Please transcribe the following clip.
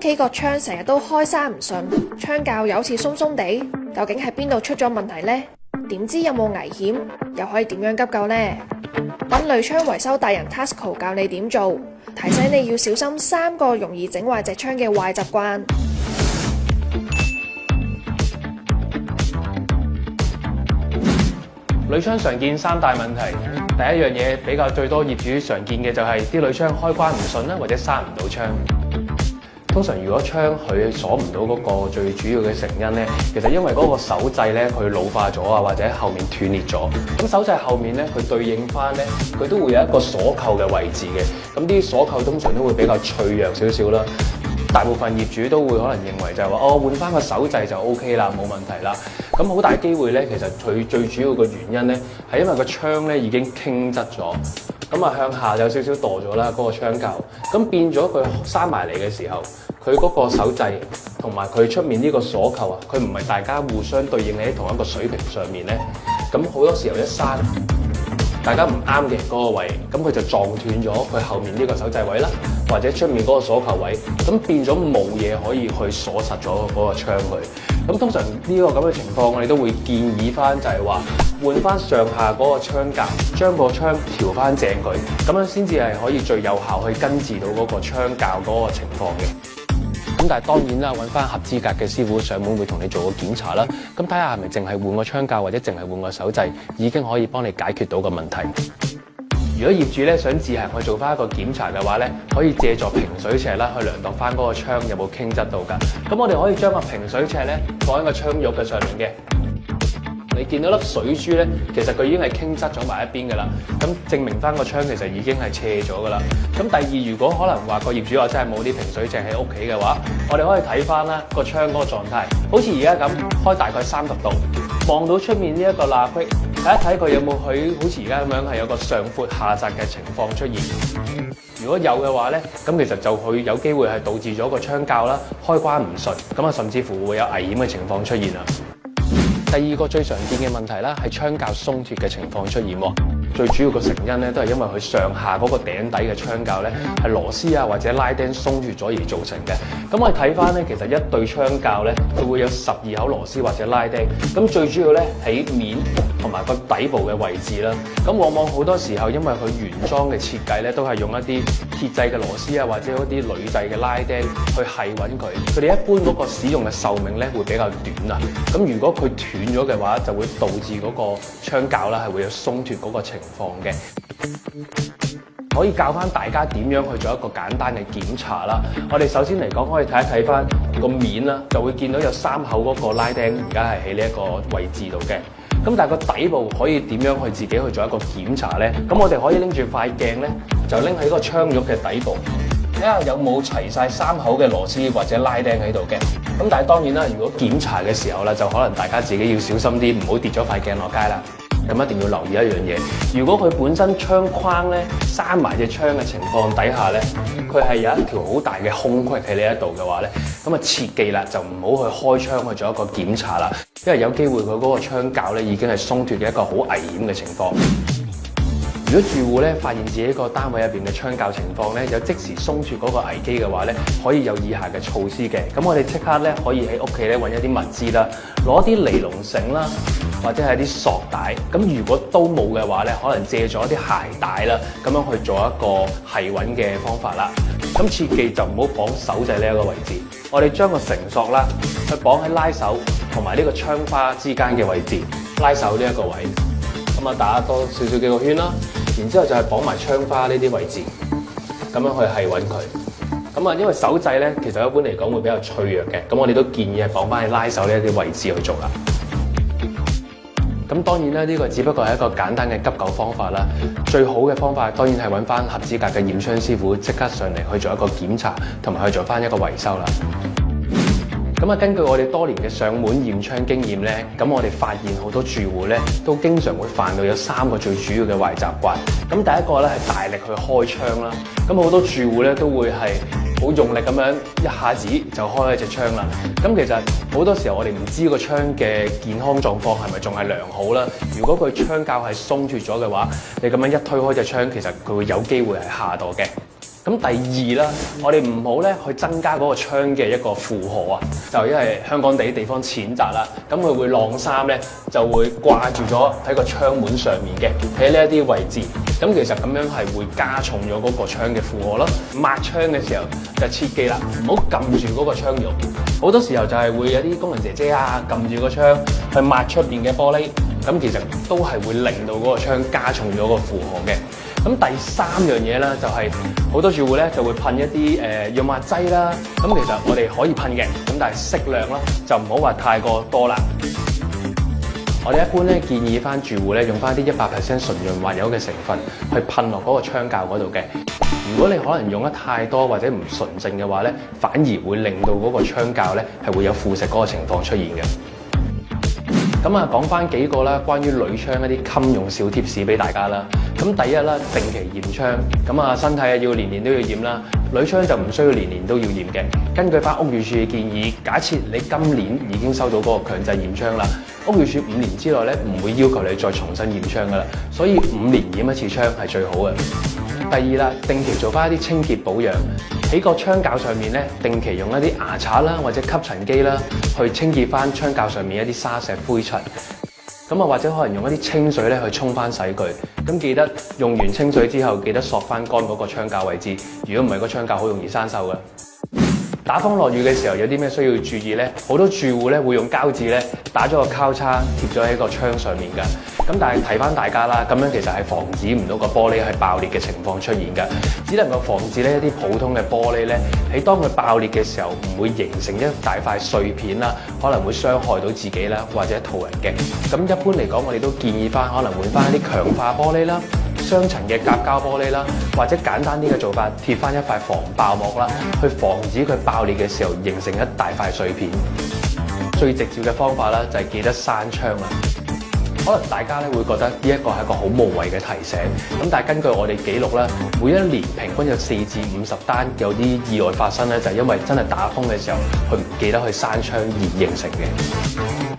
企個窗成日都開閂唔順，窗鉸又好似鬆鬆地，究竟係邊度出咗問題呢？點知有冇危險？又可以點樣急救呢？揾鋁窗維修達人 Tasco 教你點做，提醒你要小心3個容易整壞隻窗嘅壞習慣。鋁窗常見3大問題，第一樣嘢比較最多業主常見嘅就係啲鋁窗開關唔順啦，或者閂唔到窗。通常如果窗佢鎖唔到嗰個最主要嘅成因咧，其實因為嗰個手掣咧佢老化咗啊，或者後面斷裂咗。咁手掣後面咧佢對應翻咧，佢都會有一個鎖扣嘅位置嘅。咁啲鎖扣通常都會比較脆弱少少啦。大部分業主都會可能認為就係話換翻個手掣就 OK 啦，冇問題啦。咁好大機會咧，其實佢最主要嘅原因咧係因為個窗咧已經傾側咗。咁啊向下有少少墮咗啦，嗰個窗鉸，咁變咗佢閂埋嚟嘅時候，佢嗰個手掣同埋佢出面呢個鎖扣啊，佢唔係大家互相對應喺同一個水平上面咧，咁好多時候一閂，大家唔啱嘅嗰個位，咁佢就撞斷咗佢後面呢個手掣位啦，或者出面嗰個鎖扣位，咁變咗冇嘢可以去鎖實咗嗰個窗佢。咁通常呢個咁嘅情況，我哋都會建議翻就係話換翻上下嗰個窗鉸，將個窗調翻正佢，咁樣先至係可以最有效去根治到嗰個窗鉸嗰個情況嘅。咁但係當然啦，揾翻合資格嘅師傅上門會同你做個檢查啦，咁睇下係咪淨係換個窗鉸或者淨係換個手掣，已經可以幫你解決到個問題。如果業主咧想自行去做翻一個檢查嘅話咧，可以借助平水尺啦去量度翻嗰個窗有冇傾側到㗎。咁我哋可以將個平水尺咧放喺個窗褥嘅上面嘅。你見到粒水珠咧，其實佢已經係傾側咗埋一邊㗎啦。咁證明翻個窗其實已經係斜咗㗎啦。咁第二，如果可能話個業主話真係冇啲平水尺喺屋企嘅話，我哋可以睇翻啦個窗嗰個狀態，好似而家咁開大概30度，望到出面呢一個罅隙，睇一睇佢有冇佢好似而家咁樣係有個上闊下窄嘅情況出現。如果有嘅話咧，咁其實就會有機會係導致咗個窗鉸啦開關唔順，咁啊甚至乎會有危險嘅情況出現啦。第二個最常見嘅問題啦，係窗鉸鬆脱嘅情況出現喎。最主要個成因咧，都係因為佢上下嗰個頂底嘅窗鉸咧，係螺絲啊或者拉釘鬆脱咗而造成嘅。咁我哋睇翻咧，其實一對窗鉸咧，佢會有12口螺絲或者拉釘。咁最主要咧喺面同埋個底部嘅位置啦。咁往往好多時候，因為佢原裝嘅設計咧，都係用一啲鐵製嘅螺絲啊，或者一啲鋁製嘅拉釘去繫穩佢。佢哋一般嗰個使用嘅壽命咧會比較短啊。咁如果佢斷咗嘅話，就會導致嗰個窗鉸啦係會有鬆脱嗰個情況嘅。可以教翻大家點樣去做一個簡單嘅檢查啦。我哋首先嚟講，可以睇一睇翻個面啦，就會見到有3口嗰個拉釘，而家係喺呢一個位置度嘅。咁但係個底部可以點樣去自己去做一個檢查呢？咁我哋可以拎住塊鏡呢，就拎喺個窗褥嘅底部，睇下有冇齊晒3口嘅螺絲或者拉釘喺度嘅。咁但係當然啦，如果檢查嘅時候啦，就可能大家自己要小心啲，唔好跌咗塊鏡落街啦。咁一定要留意一樣嘢，如果佢本身窗框咧閂埋隻窗嘅情況底下咧，佢係有一條好大嘅空隙喺呢一度嘅話咧，咁啊切記啦，就唔好去開窗去做一個檢查啦，因為有機會佢嗰個窗鉸咧已經係鬆脱嘅一個好危險嘅情況。如果住戶咧發現自己個單位入邊嘅窗鉸情況咧有即時鬆脱嗰個危機嘅話咧，可以有以下嘅措施嘅。咁我哋即刻咧可以喺屋企咧揾一啲物資啦，攞啲尼龍繩啦，或者係啲索帶。咁如果都冇嘅話咧，可能借咗一啲鞋帶啦，咁樣去做一個繫穩嘅方法啦。咁切記就唔好綁手掣呢一個位置，我哋將個繩索啦去綁喺拉手同埋呢個窗花之間嘅位置，拉手呢一個位。咁啊打多少少幾個圈啦，然之後就係綁埋窗花呢啲位置，咁樣去繫穩佢。咁啊，因為手掣咧，其實一般嚟講會比較脆弱嘅，咁我哋都建議係綁翻喺拉手呢一啲位置去做啦。咁當然啦，呢個只不過係一個簡單嘅急救方法啦。最好嘅方法當然係揾翻合資格嘅驗窗師傅，即刻上嚟去做一個檢查，同埋去做翻一個維修啦。咁啊，根據我哋多年嘅上門驗窗經驗咧，咁我哋發現好多住戶咧都經常會犯到有3個最主要嘅壞習慣。咁第一個咧係大力去開窗啦。咁好多住戶咧都會係好用力咁樣一下子就開一隻窗啦。咁其實好多時候我哋唔知個窗嘅健康狀況係咪仲係良好啦。如果佢窗鉸係鬆脱咗嘅話，你咁樣一推開隻窗，其實佢會有機會係下墮嘅。咁第二啦，我哋唔好咧去增加嗰個窗嘅一個負荷啊，就因為香港地方淺窄啦，咁佢會晾衫咧就會掛住咗喺個窗門上面嘅，喺呢一啲位置，咁其實咁樣係會加重咗嗰個窗嘅負荷咯。抹窗嘅時候就切記啦，唔好撳住嗰個窗肉，好多時候就係會有啲工人姐姐啊撳住個窗去抹出邊嘅玻璃，咁其實都係會令到嗰個窗加重咗個負荷嘅。咁第三樣嘢咧，就係好多住戶咧就會噴一啲潤滑劑啦。咁其實我哋可以噴嘅，咁但係適量咯，就唔好話太過多啦。我哋一般咧建議翻住戶咧用翻啲100% 純潤滑油嘅成分去噴落嗰個窗鉸嗰度嘅。如果你可能用得太多或者唔純正嘅話咧，反而會令到嗰個窗鉸咧係會有腐蝕嗰個情況出現嘅。咁啊，講翻幾個啦，關於鋁窗一啲襟用小貼士俾大家啦。咁第一啦，定期驗窗。咁啊，身體啊要年年都要驗啦。鋁窗就唔需要年年都要驗嘅。根據翻屋宇署嘅建議，假設你今年已經收到嗰個強制驗窗啦，屋宇署5年之內咧唔會要求你再重新驗窗噶啦，所以5年驗一次窗係最好嘅。第二啦，定期做翻一啲清潔保養，喺個窗鉸上面咧，定期用一啲牙刷啦或者吸塵機啦，去清潔翻窗鉸上面一啲沙石灰塵。咁啊，或者可能用一啲清水咧去沖翻洗佢。咁記得用完清水之後，記得索翻乾嗰個窗鉸位置。如果唔係，個窗鉸好容易生鏽嘅。打風落雨嘅時候有啲咩需要注意呢？好多住戶咧會用膠紙咧打咗個交叉貼咗喺個窗上面㗎。咁但係提翻大家啦，咁樣其實係防止唔到個玻璃係爆裂嘅情況出現㗎，只能夠防止呢一啲普通嘅玻璃咧喺當佢爆裂嘅時候唔會形成一大塊碎片啦，可能會傷害到自己啦或者途人嘅。咁一般嚟講，我哋都建議翻可能換翻一啲強化玻璃啦、雙層嘅夾膠玻璃啦，或者簡單啲嘅做法，貼翻一塊防爆膜啦，去防止佢爆裂嘅時候形成一大塊碎片。最直接嘅方法啦，就係記得閂窗啦。可能大家咧會覺得呢一個係一個好無謂嘅提醒，咁但係根據我哋記錄啦，每一年平均有4至50單有啲意外發生咧，就係因為真係打風嘅時候，佢唔記得去閂窗而形成嘅。